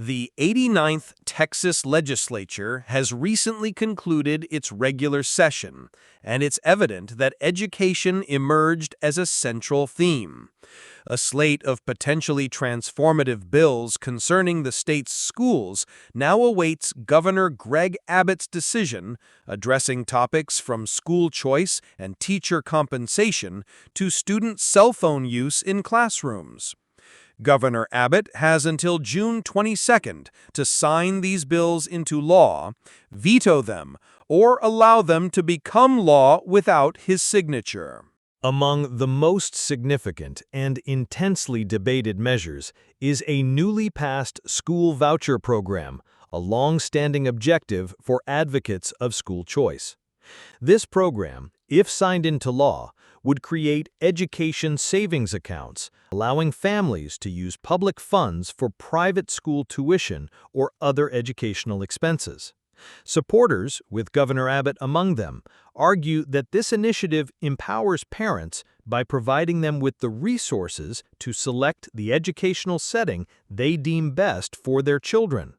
The 89th Texas legislature has recently concluded its regular session, and it's evident that education emerged as a central theme. A slate of potentially transformative bills concerning the state's schools now awaits Governor Greg Abbott's decision, addressing topics from school choice and teacher compensation to student cell phone use in classrooms. Governor Abbott has until June 22nd to sign these bills into law, veto them, or allow them to become law without his signature. Among the most significant and intensely debated measures is a newly passed school voucher program, a long-standing objective for advocates of school choice. This program, if signed into law, would create education savings accounts, allowing families to use public funds for private school tuition or other educational expenses. Supporters, with Governor Abbott among them, argue that this initiative empowers parents by providing them with the resources to select the educational setting they deem best for their children.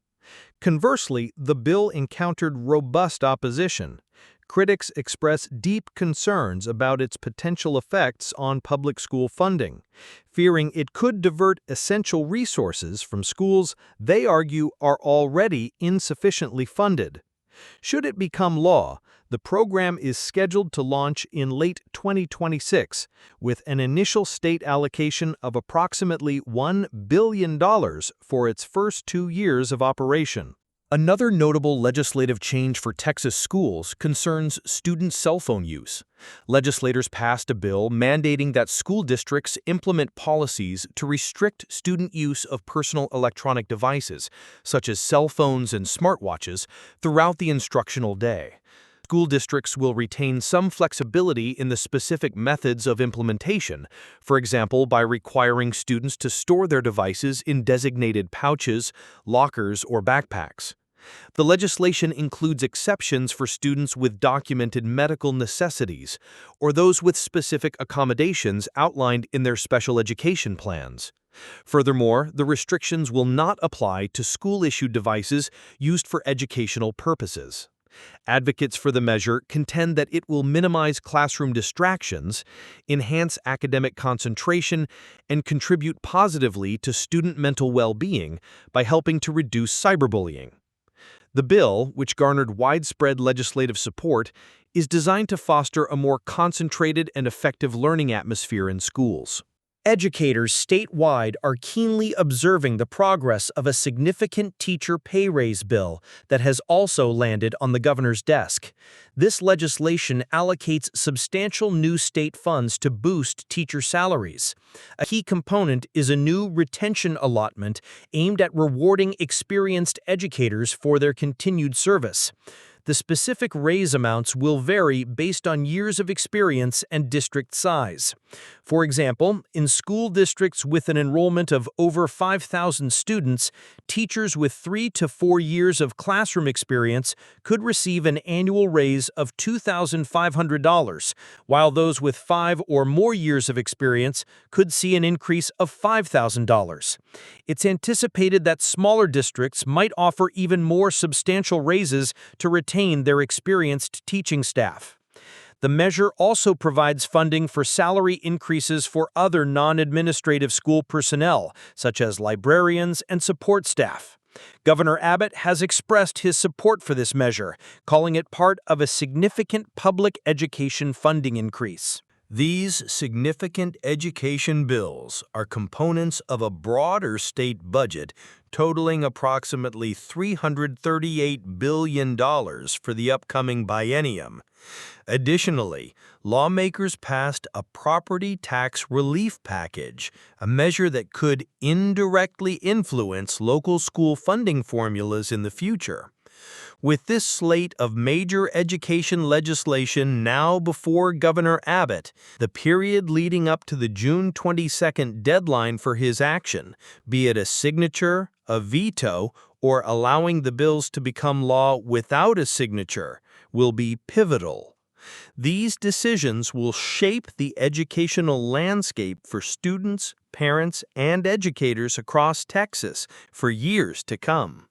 Conversely, the bill encountered robust opposition. Critics express deep concerns about its potential effects on public school funding, fearing it could divert essential resources from schools they argue are already insufficiently funded. Should it become law, the program is scheduled to launch in late 2026, with an initial state allocation of approximately $1 billion for its first 2 years of operation. Another notable legislative change for Texas schools concerns student cell phone use. Legislators passed a bill mandating that school districts implement policies to restrict student use of personal electronic devices, such as cell phones and smartwatches, throughout the instructional day. School districts will retain some flexibility in the specific methods of implementation, for example, by requiring students to store their devices in designated pouches, lockers, or backpacks. The legislation includes exceptions for students with documented medical necessities or those with specific accommodations outlined in their special education plans. Furthermore, the restrictions will not apply to school-issued devices used for educational purposes. Advocates for the measure contend that it will minimize classroom distractions, enhance academic concentration, and contribute positively to student mental well-being by helping to reduce cyberbullying. The bill, which garnered widespread legislative support, is designed to foster a more concentrated and effective learning atmosphere in schools. Educators statewide are keenly observing the progress of a significant teacher pay raise bill that has also landed on the governor's desk. This legislation allocates substantial new state funds to boost teacher salaries. A key component is a new retention allotment aimed at rewarding experienced educators for their continued service. The specific raise amounts will vary based on years of experience and district size. For example, in school districts with an enrollment of over 5,000 students, teachers with 3 to 4 years of classroom experience could receive an annual raise of $2,500, while those with 5 or more years of experience could see an increase of $5,000. It's anticipated that smaller districts might offer even more substantial raises to retain their experienced teaching staff. The measure also provides funding for salary increases for other non-administrative school personnel, such as librarians and support staff. Governor Abbott has expressed his support for this measure, calling it part of a significant public education funding increase. These significant education bills are components of a broader state budget totaling approximately $338 billion for the upcoming biennium. Additionally, lawmakers passed a property tax relief package, a measure that could indirectly influence local school funding formulas in the future. With this slate of major education legislation now before Governor Abbott, the period leading up to the June 22nd deadline for his action, be it a signature, a veto, or allowing the bills to become law without a signature, will be pivotal. These decisions will shape the educational landscape for students, parents, and educators across Texas for years to come.